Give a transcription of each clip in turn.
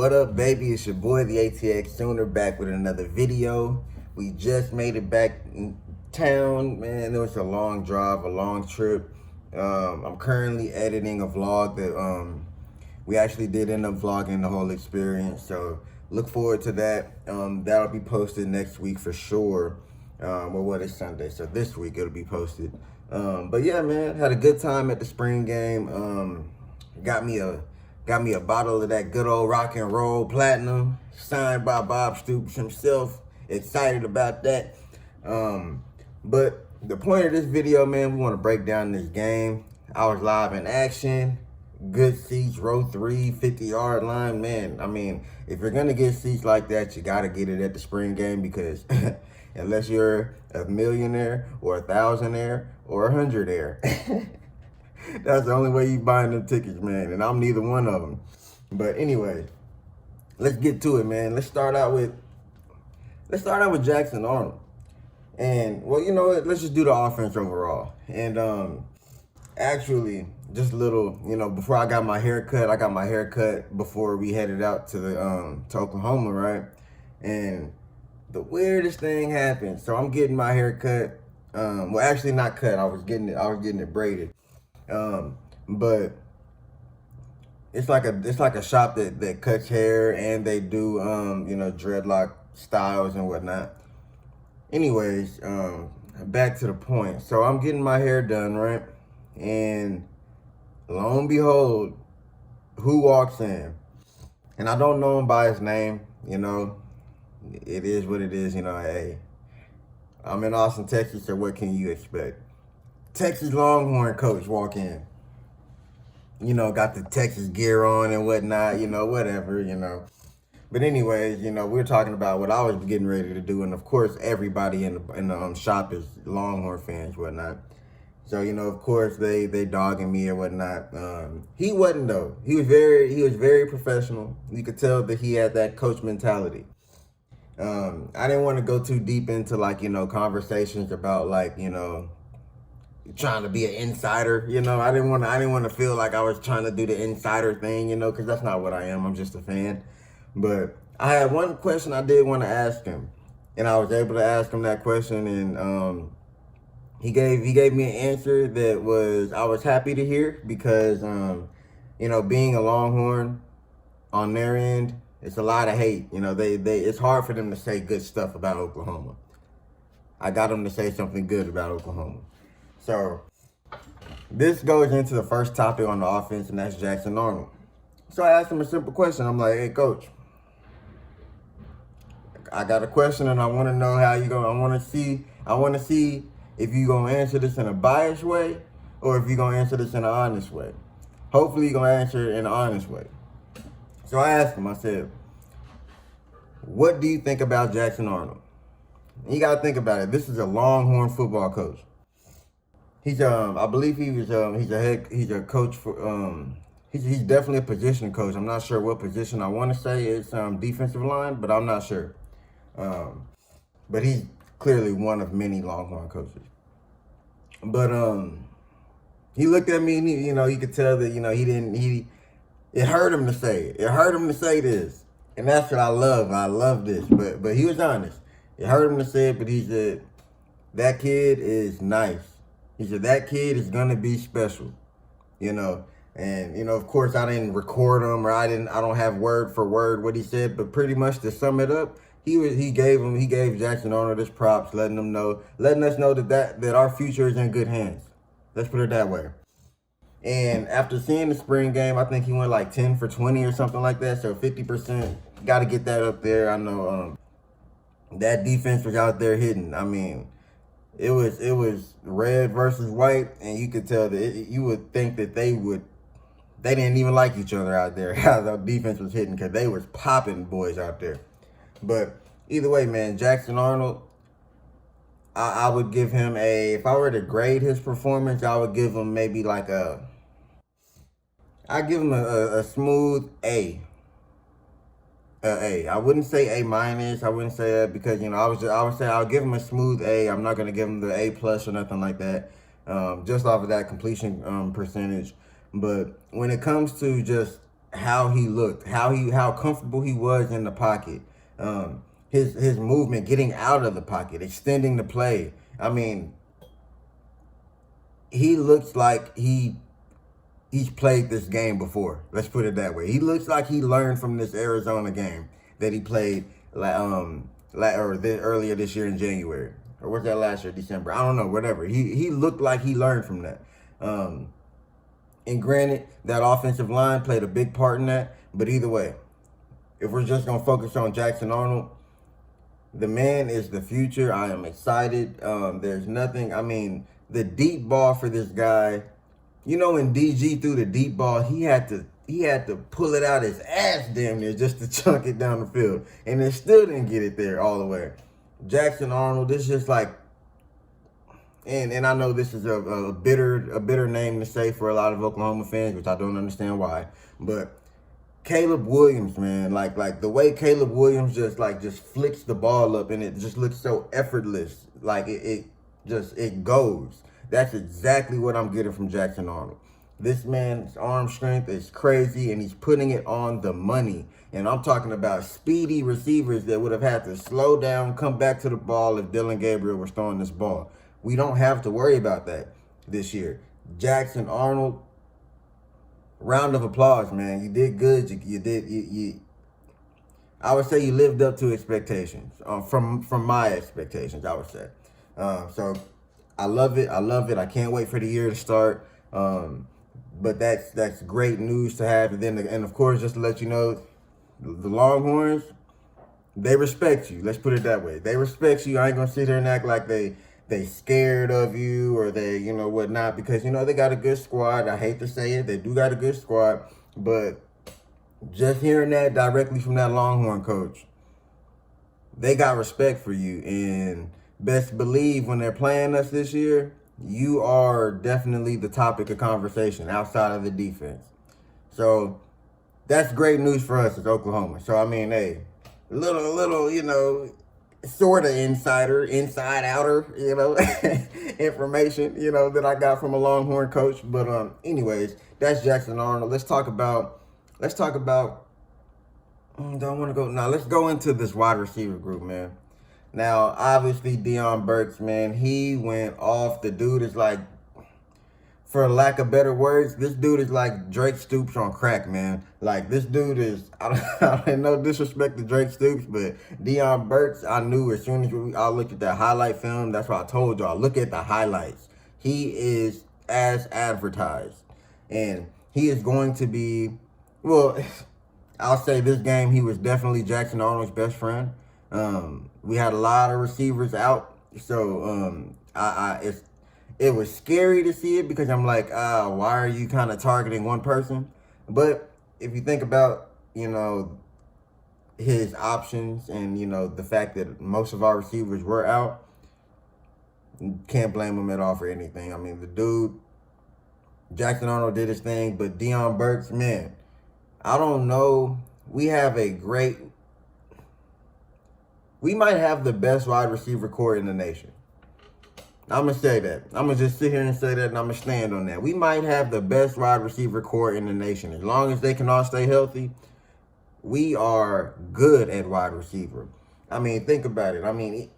What up, baby? It's your boy, the ATX Sooner, back with another video. We just made it back in town, man. It was a long drive, a long trip. I'm currently editing a vlog that we actually did end up vlogging the whole experience. So look forward to that. That'll be posted next week for sure. Well, what is Sunday? So this week it'll be posted. But yeah, man, had a good time at the spring game. Got me a bottle of that good old rock and roll platinum signed by Bob Stoops himself. Excited about that. But the point of this video, man, we want to break down this game. I was live in action. Good seats, row 3, 50-yard line. Man, I mean, if you're going to get seats like that, you got to get it at the spring game because unless you're a millionaire or a thousandaire or a hundredaire, that's the only way you buying them tickets, man. And I'm neither one of them. But anyway, let's get to it, man. Let's start out with Jackson Arnold. And well, you know what? Let's just do the offense overall. And actually, just a little, you know, before I got my hair cut before we headed out to the to Oklahoma, right? And the weirdest thing happened. So I'm getting my hair cut. Well, actually not cut. I was getting it braided. But it's like a shop that cuts hair and they do you know, dreadlock styles and whatnot. Anyways, back to the point. So I'm getting my hair done, right? And lo and behold, who walks in? And I don't know him by his name, you know. It is what it is, you know. Hey, I'm in Austin, Texas, so what can you expect? Texas Longhorn coach walk in. You know, got the Texas gear on and whatnot, you know, whatever, you know. But anyways, you know, we're talking about what I was getting ready to do. And of course, everybody in the shop is Longhorn fans, whatnot. So, you know, of course, they dogging me and whatnot. He wasn't, though. He was very professional. You could tell that he had that coach mentality. I didn't want to go too deep into, like, you know, conversations about, like, you know, trying to be an insider, you know. I didn't want to feel like I was trying to do the insider thing, you know, because that's not what I am. I'm just a fan. But I had one question I did want to ask him, and I was able to ask him that question, and he gave me an answer that I was happy to hear because you know, being a Longhorn on their end, it's a lot of hate. You know, it's hard for them to say good stuff about Oklahoma. I got them to say something good about Oklahoma. So this goes into the first topic on the offense, and that's Jackson Arnold. So I asked him a simple question. I'm like, hey, coach, I got a question and I want to know how you going. I want to see if you going to answer this in a biased way or if you going to answer this in an honest way. Hopefully you're going to answer it in an honest way. So I asked him, I said, what do you think about Jackson Arnold? And you got to think about it. This is a Longhorn football coach. He's I believe he's a coach for he's definitely a position coach. I'm not sure what position. I want to say it's defensive line, but I'm not sure. But he's clearly one of many Longhorn coaches. But he looked at me and you know, you could tell that, you know, it hurt him to say it. It hurt him to say this. And that's what I love. I love this. But he was honest. It hurt him to say it, but he said, that kid is nice. He said, that kid is going to be special, you know. And, you know, of course, I didn't record him or I don't have word for word what he said. But pretty much to sum it up, he gave Jackson Arnold his props, letting us know that our future is in good hands. Let's put it that way. And after seeing the spring game, I think he went like 10 for 20 or something like that. So 50%, got to get that up there. I know that defense was out there hitting. I mean, it was red versus white, and you could tell that you would think that they didn't even like each other out there, how the defense was hitting, because they was popping boys out there. But either way, man, Jackson Arnold, I would give him if I were to grade his performance, I would give him maybe like I'd give him a smooth A. A. I wouldn't say A minus. I wouldn't say that because, you know, I would say I'll give him a smooth A. I'm not gonna give him the A plus or nothing like that. Just off of that completion percentage. But when it comes to just how he looked, how comfortable he was in the pocket, his movement, getting out of the pocket, extending the play. I mean, he looks like he's played this game before. Let's put it that way. He looks like he learned from this Arizona game that he played earlier this year in January. Or was that last year, December? I don't know, whatever. He looked like he learned from that. And granted, that offensive line played a big part in that. But either way, if we're just going to focus on Jackson Arnold, the man is the future. I am excited. There's nothing. I mean, the deep ball for this guy, you know, when DG threw the deep ball, he had to pull it out his ass damn near just to chunk it down the field. And it still didn't get it there all the way. Jackson Arnold, this is just like, and I know this is a bitter name to say for a lot of Oklahoma fans, which I don't understand why. But Caleb Williams, man, like the way Caleb Williams just flicks the ball up and it just looks so effortless. Like it goes. That's exactly what I'm getting from Jackson Arnold. This man's arm strength is crazy, and he's putting it on the money. And I'm talking about speedy receivers that would have had to slow down, come back to the ball if Dillon Gabriel was throwing this ball. We don't have to worry about that this year. Jackson Arnold, round of applause, man. You did good. You I would say you lived up to expectations. From my expectations, I would say. So I love it. I can't wait for the year to start. But that's great news to have. And of course, just to let you know, the Longhorns, they respect you. Let's put it that way. They respect you. I ain't gonna sit here and act like they scared of you or they, you know, whatnot, because, you know, they got a good squad. I hate to say it. They do got a good squad. But just hearing that directly from that Longhorn coach, they got respect for you. And best believe when they're playing us this year, you are definitely the topic of conversation outside of the defense. So that's great news for us as Oklahoma. So, I mean, hey, little, you know, sort of inside outer, you know, information, you know, that I got from a Longhorn coach. But anyways, that's Jackson Arnold. Let's talk about let's go into this wide receiver group, man. Now, obviously, Deion Burks, man, he went off. The dude is like, for lack of better words, this dude is like Drake Stoops on crack, man. Like, this dude is, I don't no disrespect to Drake Stoops, but Deion Burks, I knew as soon as I looked at that highlight film, that's why I told y'all, look at the highlights. He is as advertised. And he is going to be, well, I'll say this game, he was definitely Jackson Arnold's best friend. We had a lot of receivers out, so it was scary to see it because I'm like, why are you kind of targeting one person? But if you think about, you know, his options and, you know, the fact that most of our receivers were out, can't blame him at all for anything. I mean, the dude, Jackson Arnold did his thing, but Deion Burks, man, I don't know. We might have the best wide receiver core in the nation. I'm going to say that. I'm going to just sit here and say that, and I'm going to stand on that. We might have the best wide receiver core in the nation. As long as they can all stay healthy, we are good at wide receiver. I mean, think about it. I mean,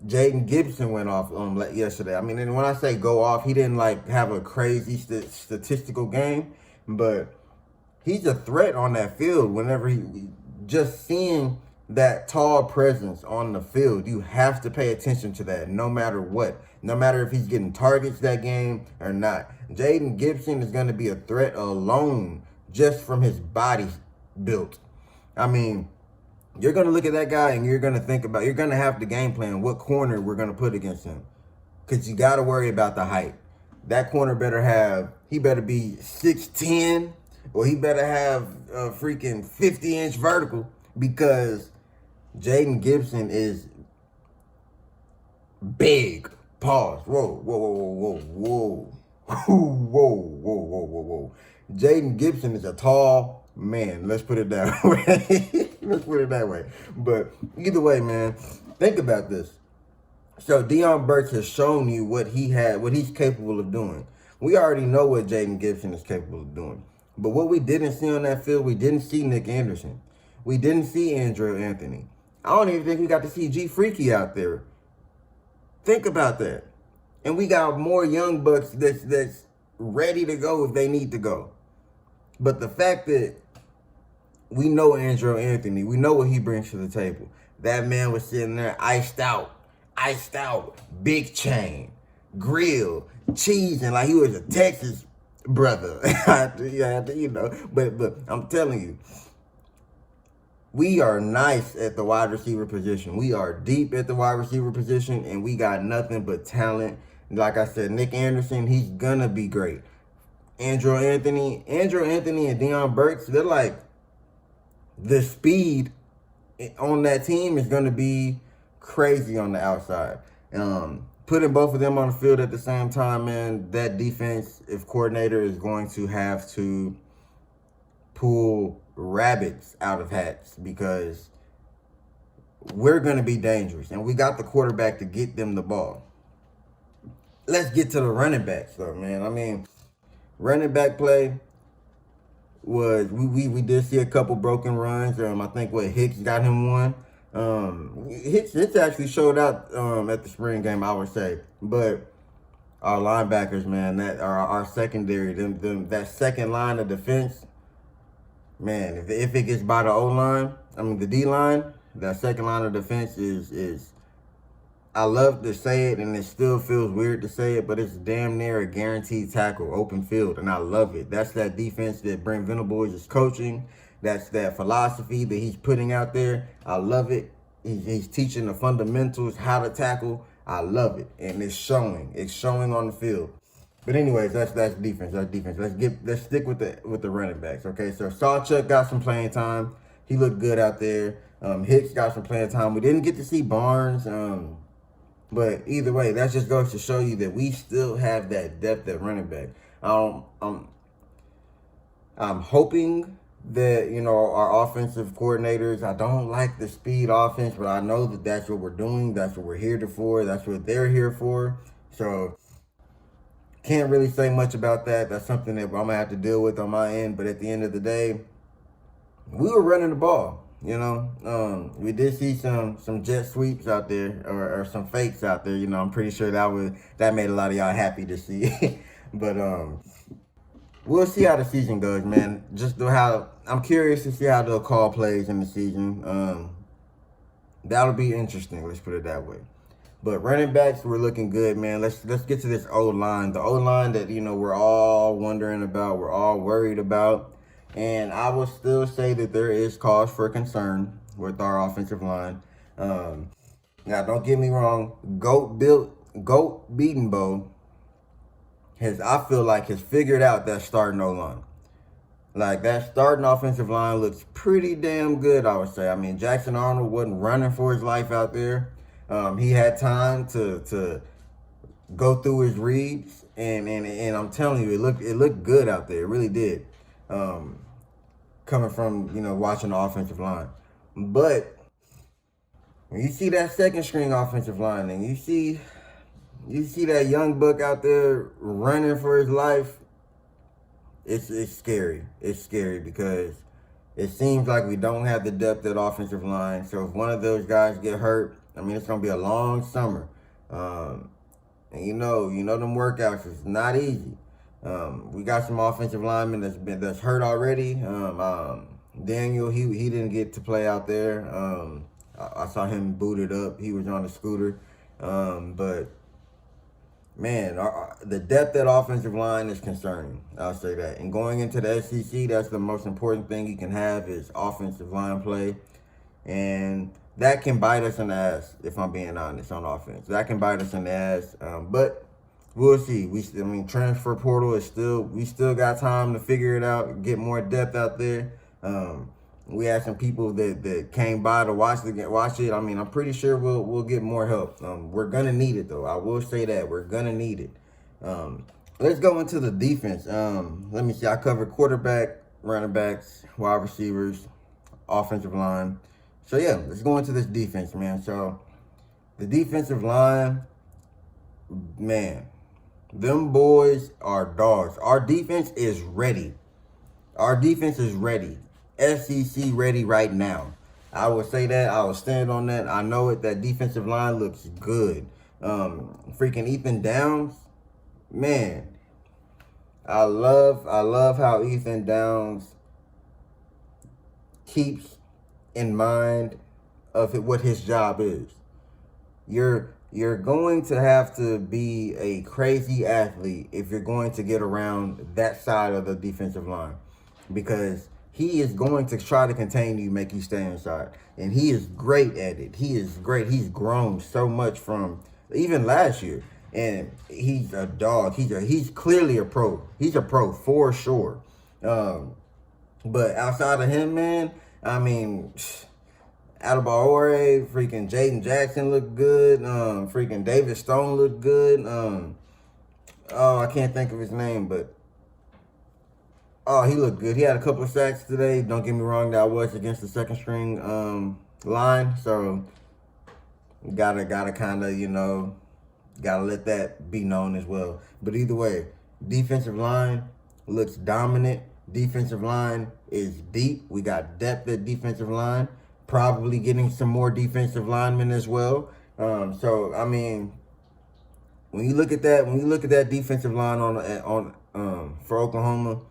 Jaden Gibson went off yesterday. I mean, and when I say go off, he didn't, like, have a crazy statistical game, but he's a threat on that field whenever just seeing that tall presence on the field. You have to pay attention to that no matter what. No matter if he's getting targets that game or not. Jaden Gibson is going to be a threat alone just from his body built. I mean, you're going to look at that guy and you're going to have the game plan what corner we're going to put against him. Because you got to worry about the height. That corner he better be 6'10", or he better have a freaking 50-inch vertical, because Jaden Gibson is big. Pause. Whoa. Jaden Gibson is a tall man. Let's put it that way. But either way, man, think about this. So Deion Burks has shown you what he's capable of doing. We already know what Jaden Gibson is capable of doing. But what we didn't see on that field, we didn't see Nick Anderson. We didn't see Andrew Anthony. I don't even think we got to see G Freaky out there. Think about that. And we got more young bucks that's ready to go if they need to go. But the fact that we know Andrew Anthony, we know what he brings to the table. That man was sitting there iced out, big chain, grill, cheese, and like he was a Texas brother. But I'm telling you, we are nice at the wide receiver position. We are deep at the wide receiver position, and we got nothing but talent. Like I said, Nick Anderson, he's gonna be great. Andrew Anthony and Deion Burks, they're like, the speed on that team is gonna be crazy on the outside. Putting both of them on the field at the same time, man, that defensive coordinator is going to have to pull rabbits out of hats because we're going to be dangerous. And we got the quarterback to get them the ball. Let's get to the running backs, though, man. I mean, running back play was, we did see a couple broken runs. I think Hicks got him one. Hicks actually showed out at the spring game, I would say. But our linebackers, man, that our secondary, that second line of defense, man, if it gets by the O-line, I mean the D-line, that second line of defense is I love to say it, and it still feels weird to say it, but it's damn near a guaranteed tackle, open field, and I love it. That's that defense that Brent Venables is coaching. That's that philosophy that he's putting out there. I love it. He's teaching the fundamentals, how to tackle. I love it, and it's showing. It's showing on the field. But anyways, that's defense. That's defense. Let's stick with the running backs. Okay, so Sawchuk got some playing time. He looked good out there. Hicks got some playing time. We didn't get to see Barnes. But either way, that just goes to show you that we still have that depth at running back. I'm hoping that, our offensive coordinators, I don't like the speed offense, but I know that that's what we're doing. That's what we're here for. That's what they're here for. So can't really say much about that. That's something that I'm going to have to deal with on my end. But at the end of the day, we were running the ball. We did see some jet sweeps out there or some fakes out there. I'm pretty sure that made a lot of y'all happy to see. But we'll see how the season goes, man. I'm curious to see how they'll call plays in the season. That'll be interesting. Let's put it that way. But running backs, we're looking good, man. Let's get to this O-line. The O-line that, we're all wondering about, we're all worried about. And I will still say that there is cause for concern with our offensive line. Now, don't get me wrong. Goat Beatenbow I feel like has figured out that starting O-line. Like, that starting offensive line looks pretty damn good, I would say. I mean, Jackson Arnold wasn't running for his life out there. He had time to go through his reads, and I'm telling you, it looked good out there. It really did. Coming from, watching the offensive line. But when you see that second string offensive line and you see that young buck out there running for his life, it's scary. It's scary because it seems like we don't have the depth at offensive line. So if one of those guys get hurt, I mean, it's going to be a long summer. And them workouts is not easy. We got some offensive linemen that's hurt already. Daniel, he didn't get to play out there. I saw him booted up. He was on a scooter. But man, the depth at offensive line is concerning. I'll say that. And going into the SEC, that's the most important thing you can have is offensive line play. And that can bite us in the ass, if I'm being honest, on offense. That can bite us in the ass. But we'll see. Transfer portal is we still got time to figure it out, get more depth out there. We had some people that came by to watch it. I mean, I'm pretty sure we'll get more help. We're gonna need it though. I will say that we're gonna need it. Let's go into the defense. Let me see. I covered quarterback, running backs, wide receivers, offensive line. So yeah, let's go into this defense, man. So the defensive line, man, them boys are dogs. Our defense is ready. Our defense is ready. SEC ready right now. I will say that. I will stand on that. I know it. That defensive line looks good. Freaking Ethan Downs, man. I love how Ethan Downs keeps in mind of what his job is. You're going to have to be a crazy athlete if you're going to get around that side of the defensive line, because he is going to try to contain you, make you stay inside, and he is great at it. He is great. He's grown so much from even last year, and he's a dog. He's clearly a pro. He's a pro for sure. But outside of him, man, I mean, Adebayor, freaking Jaden Jackson looked good. Freaking David Stone looked good. Oh, I can't think of his name, but oh, he looked good. He had a couple of sacks today. Don't get me wrong, that was against the second string line, so gotta kind of gotta let that be known as well. But either way, defensive line looks dominant. Defensive line is deep. We got depth at defensive line. Probably getting some more defensive linemen as well. So I mean, when you look at that defensive line on for Oklahoma,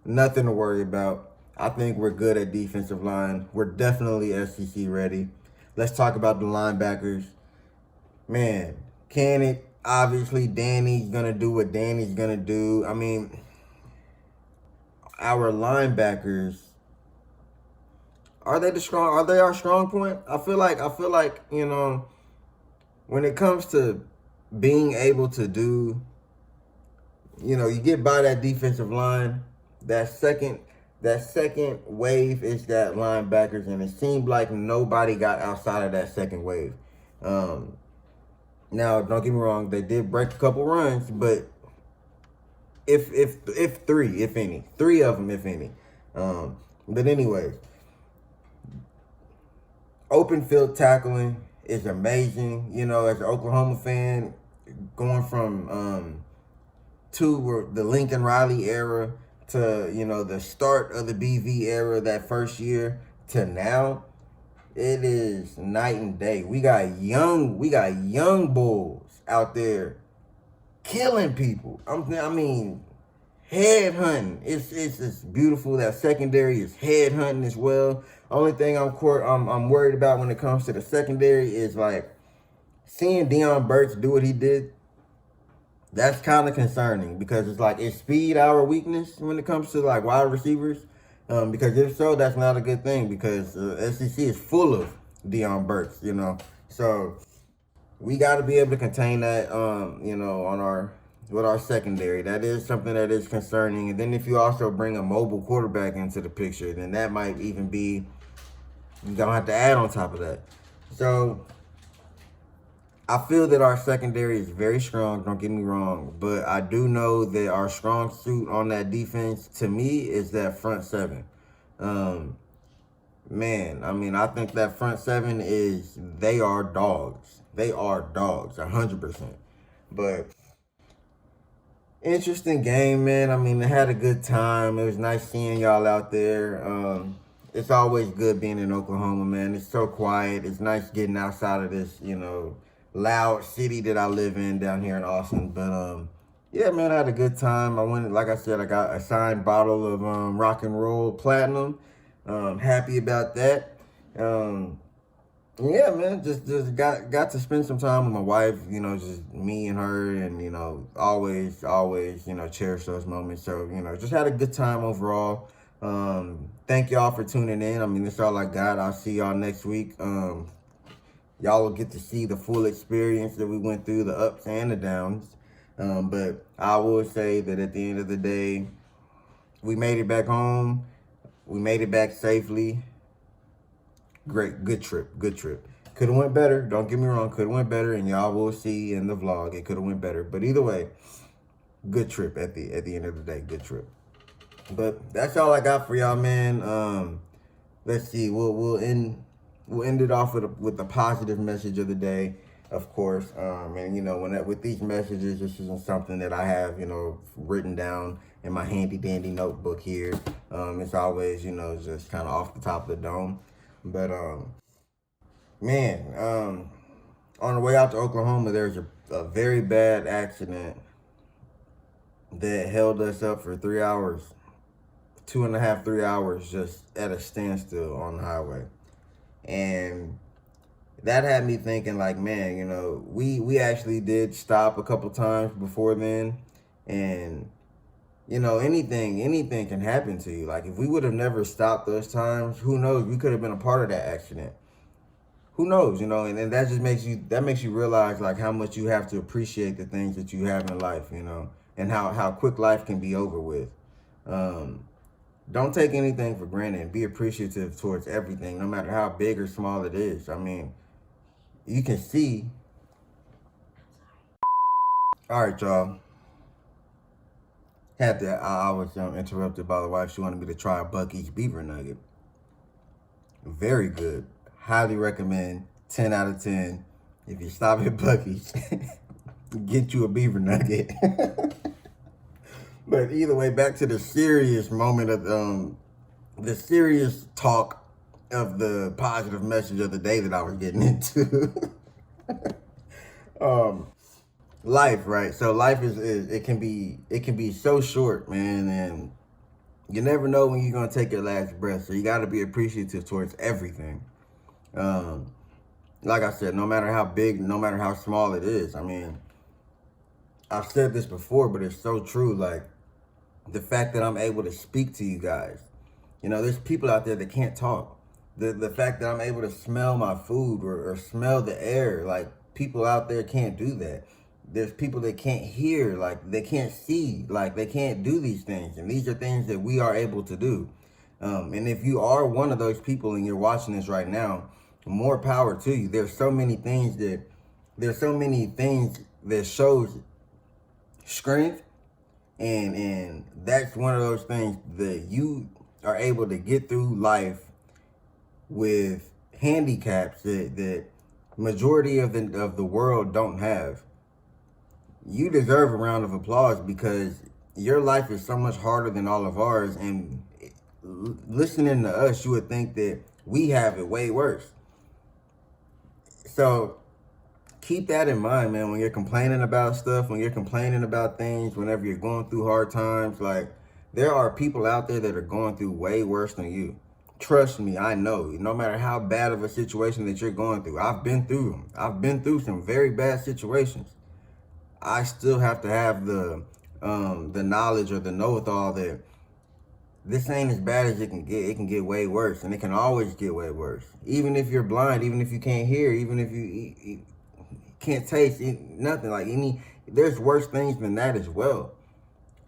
nothing to worry about. I think we're good at defensive line. We're definitely SEC ready. Let's talk about the linebackers. Man, obviously Danny's gonna do what Danny's gonna do. I mean, our linebackers, are they our strong point? I feel like, when it comes to being able to do, you get by that defensive line, that second wave is that linebackers, and it seemed like nobody got outside of that second wave. Now, don't get me wrong, they did break a couple runs, but if three of them, if any. But anyways, open field tackling is amazing. As an Oklahoma fan, going from the Lincoln Riley era to the start of the BV era, that first year, to now, it is night and day. We got young bulls out there killing people. I mean, head hunting. It's beautiful. That secondary is head hunting as well. Only thing I'm worried about when it comes to the secondary is like seeing Deion Burks do what he did. That's kind of concerning, because it's like, is speed our weakness when it comes to like wide receivers? Because if so, that's not a good thing, because SEC is full of Deion Burks, So we got to be able to contain that, with our secondary. That is something that is concerning. And then if you also bring a mobile quarterback into the picture, then that might even be, you're going to have to add on top of that. So I feel that our secondary is very strong, don't get me wrong, but I do know that our strong suit on that defense, to me, is that front seven. Man, I mean, I think that front seven they are dogs. They are dogs, 100%. But interesting game, man. I mean, I had a good time. It was nice seeing y'all out there. It's always good being in Oklahoma, man. It's so quiet. It's nice getting outside of this, loud city that I live in down here in Austin. But yeah, man, I had a good time. I went, like I said, I got a signed bottle of Rock and Roll Platinum. Happy about that. Yeah, man, just got to spend some time with my wife, just me and her, and, always, cherish those moments. So, just had a good time overall. Thank y'all for tuning in. I mean, that's all I got. I'll see y'all next week. Y'all will get to see the full experience that we went through, the ups and the downs. But I will say that at the end of the day, we made it back home. We made it back safely. Great, good trip. Could have went better. Don't get me wrong, could have went better, and y'all will see in the vlog it could have went better. But either way, good trip at the end of the day. Good trip. But that's all I got for y'all, man. Let's see. We'll end it off with a positive message of the day, of course. And with these messages, this isn't something that I have written down. in my handy dandy notebook here. It's always, just kind of off the top of the dome. But man, on the way out to Oklahoma, there was a very bad accident that held us up for 3 hours, 2.5, 3 hours, just at a standstill on the highway. And that had me thinking, like, man, we actually did stop a couple times before then. And, anything can happen to you. Like, if we would have never stopped those times, who knows? We could have been a part of that accident. Who knows, and that just makes you realize, like, how much you have to appreciate the things that you have in life, and how quick life can be over with. Don't take anything for granted. Be appreciative towards everything, no matter how big or small it is. I mean, you can see. All right, y'all. I was interrupted by the wife. She wanted me to try a Buc-ee's beaver nugget. Very good. Highly recommend. 10 out of 10. If you stop at Buc-ee's, get you a beaver nugget. But either way, back to the serious moment of the serious talk of the positive message of the day that I was getting into. Life, right? So life is it can be so short, man, and you never know when you're gonna take your last breath. So you got to be appreciative towards everything. Like I said, no matter how big, no matter how small it is. I mean, I've said this before, but it's so true. Like, the fact that I'm able to speak to you guys. There's people out there that can't talk. The fact that I'm able to smell my food or smell the air, like, people out there can't do that. There's people that can't hear, like, they can't see, like, they can't do these things. And these are things that we are able to do. And if you are one of those people and you're watching this right now, more power to you. There's so many things that shows strength. And that's one of those things that you are able to get through life with handicaps that majority of the world don't have. You deserve a round of applause because your life is so much harder than all of ours. And listening to us, you would think that we have it way worse. So keep that in mind, man, when you're complaining about stuff, when you're complaining about things, whenever you're going through hard times. Like, there are people out there that are going through way worse than you. Trust me, I know. No matter how bad of a situation that you're going through, I've been through them. I've been through some very bad situations. I still have to have the knowledge or the know-it-all that this ain't as bad as it can get. It can get way worse, and it can always get way worse. Even if you're blind, even if you can't hear, even if you can't taste nothing, like, there's worse things than that as well.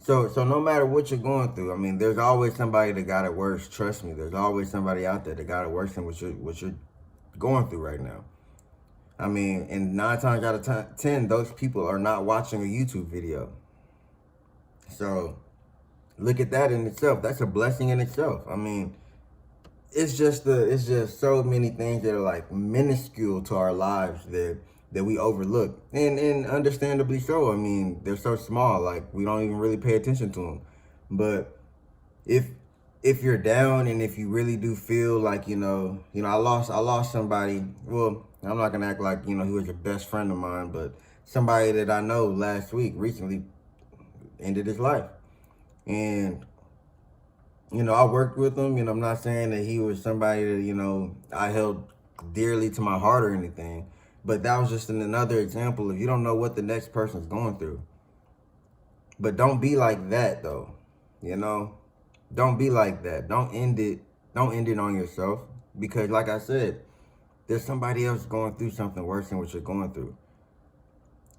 So no matter what you're going through, I mean, there's always somebody that got it worse. Trust me, there's always somebody out there that got it worse than what you're going through right now. I mean, and 9 times out of 10, those people are not watching a YouTube video. So look at that in itself. That's a blessing in itself. I mean, it's just so many things that are, like, minuscule to our lives that we overlook, and understandably so. I mean, they're so small, like, we don't even really pay attention to them. But if you're down, and if you really do feel like, I lost somebody. Well, I'm not gonna act like, he was a best friend of mine, but somebody that I know recently ended his life. And, I worked with him. I'm not saying that he was somebody that, I held dearly to my heart or anything. But that was just another example of, you don't know what the next person's going through. But don't be like that, though. Don't be like that. Don't end it on yourself. Because, like I said, there's somebody else going through something worse than what you're going through.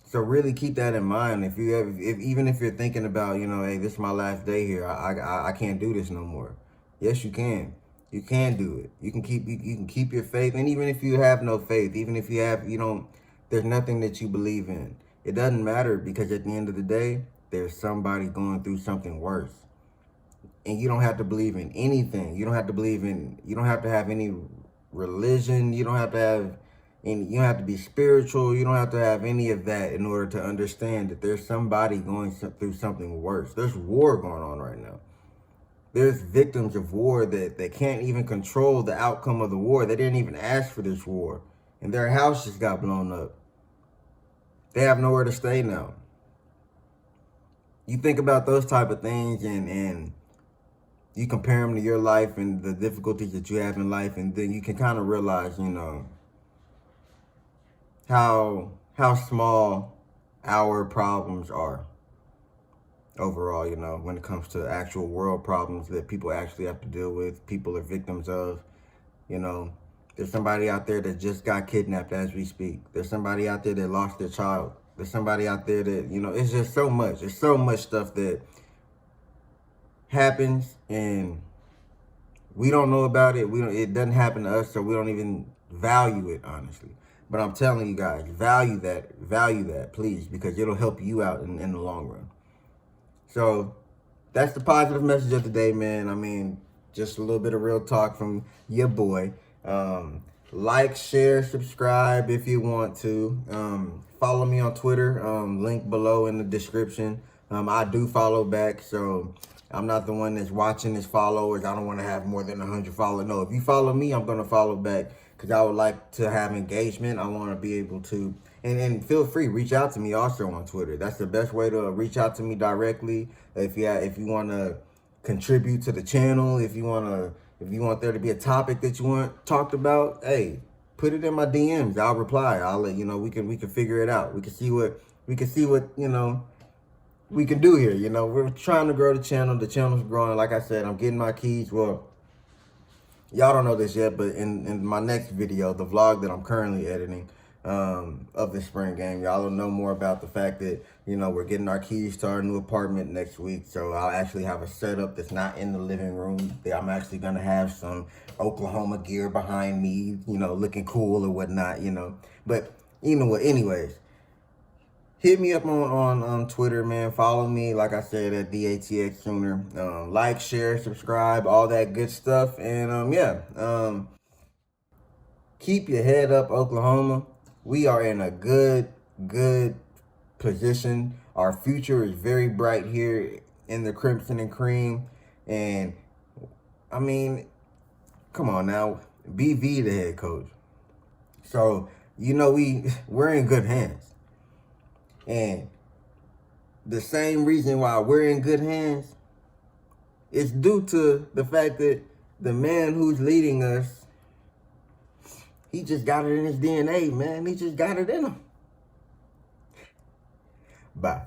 So really keep that in mind. Even if you're thinking about, hey, this is my last day here. I can't do this no more. Yes, you can. You can do it. You can keep your faith. And even if you have no faith, even if there's nothing that you believe in, it doesn't matter, because at the end of the day, there's somebody going through something worse. And you don't have to believe in anything. You don't have to have any religion. You don't have to have And you don't have to be spiritual. You don't have to have any of that in order to understand that there's somebody going through something worse. There's war going on right now. There's victims of war that can't even control the outcome of the war. They didn't even ask for this war. And their house just got blown up. They have nowhere to stay now. You think about those type of things and you compare them to your life and the difficulties that you have in life, and then you can kind of realize, you know, how small our problems are overall, you know, when it comes to actual world problems that people actually have to deal with, people are victims of. You know, there's somebody out there that just got kidnapped as we speak. There's somebody out there that lost their child. There's somebody out there that, you know, it's just so much. There's so much stuff that happens and we don't know about it. It doesn't happen to us, so we don't even value it, honestly. But I'm telling you guys, value that, please, because it'll help you out in the long run. So that's the positive message of the day, man. I mean, just a little bit of real talk from your boy. Like, share, subscribe if you want to. Follow me on Twitter, link below in the description. I do follow back, so I'm not the one that's watching his followers. I don't want to have more than 100 followers. No, if you follow me, I'm going to follow back because I would like to have engagement. I want to be able to, and feel free, reach out to me also on Twitter. That's the best way to reach out to me directly. If you want to contribute to the channel, if you want there to be a topic that you want talked about, hey, put it in my DMs. I'll reply. I'll let you know. We can figure it out. We can see what you know we can do here. You know, we're trying to grow the channel. The channel's growing. Like I said, I'm getting my keys. Well, y'all don't know this yet, but in my next video, the vlog that I'm currently editing of the spring game, y'all will know more about the fact that, you know, we're getting our keys to our new apartment next week. So I'll actually have a setup that's not in the living room. I'm actually going to have some Oklahoma gear behind me, you know, looking cool or whatnot, you know. But, you know what, anyways, hit me up on Twitter, man. Follow me, like I said, at DATX Sooner. Like, share, subscribe, all that good stuff. And, keep your head up, Oklahoma. We are in a good position. Our future is very bright here in the Crimson and Cream. And, I mean, come on now. BV the head coach. So, you know, we're in good hands. And the same reason why we're in good hands is due to the fact that the man who's leading us, he just got it in his DNA, man. He just got it in him. Bye.